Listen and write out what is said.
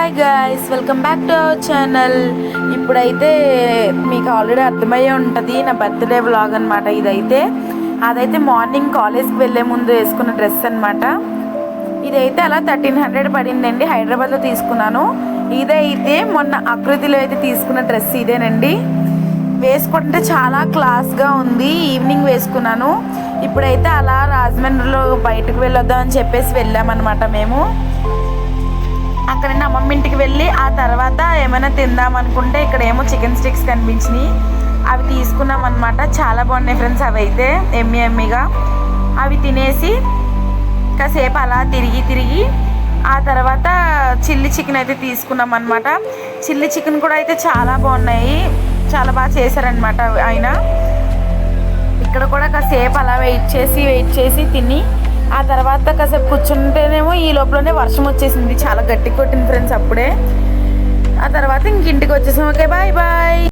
Hi guys, welcome back to our channel. ఇప్పుడైతే మీకు already అర్థమయ్యే ఉంటుంది నా బర్త్డే వ్లాగ్ అనమాట. అదైతే మార్నింగ్ కాలేజ్కి వెళ్ళే ముందు వేసుకున్న డ్రెస్ అనమాట. ఇదైతే అలా 1300 పడిందండి, హైదరాబాద్లో తీసుకున్నాను. ఇదైతే మొన్న ఆకృతిలో అయితే తీసుకున్న డ్రెస్ ఇదేనండి. వేసుకుంటే చాలా క్లాస్గా ఉంది. ఈవినింగ్ వేసుకున్నాను. ఇప్పుడైతే అలా రాజమండ్రిలో బయటకు వెళ్ళొద్దాం అని చెప్పేసి వెళ్ళామన్నమాట. మేము అక్కడ అమ్మమ్మ ఇంటికి వెళ్ళి ఆ తర్వాత ఏమైనా తిందాం అనుకుంటే ఇక్కడ ఏమో చికెన్ స్టిక్స్ కనిపించినాయి, అవి తీసుకున్నాం అనమాట. చాలా బాగున్నాయి ఫ్రెండ్స్. అవి అయితే ఎమ్మిగా అవి తినేసి కాసేపు అలా తిరిగి ఆ తర్వాత చిల్లీ చికెన్ అయితే తీసుకున్నాం అనమాట. చిల్లీ చికెన్ కూడా అయితే చాలా బాగున్నాయి, చాలా బాగా చేశారనమాట ఆయన. ఇక్కడ కూడా కాసేపు అలా వెయిట్ చేసి తిని ఆ తర్వాత కాసేపు కూర్చుంటేనేమో ఈ లోపలనే వర్షం వచ్చేసింది, చాలా గట్టి కొట్టింది ఫ్రెండ్స్ అప్పుడే. ఆ తర్వాత ఇంటికి వచ్చేసాం. Okay, bye bye.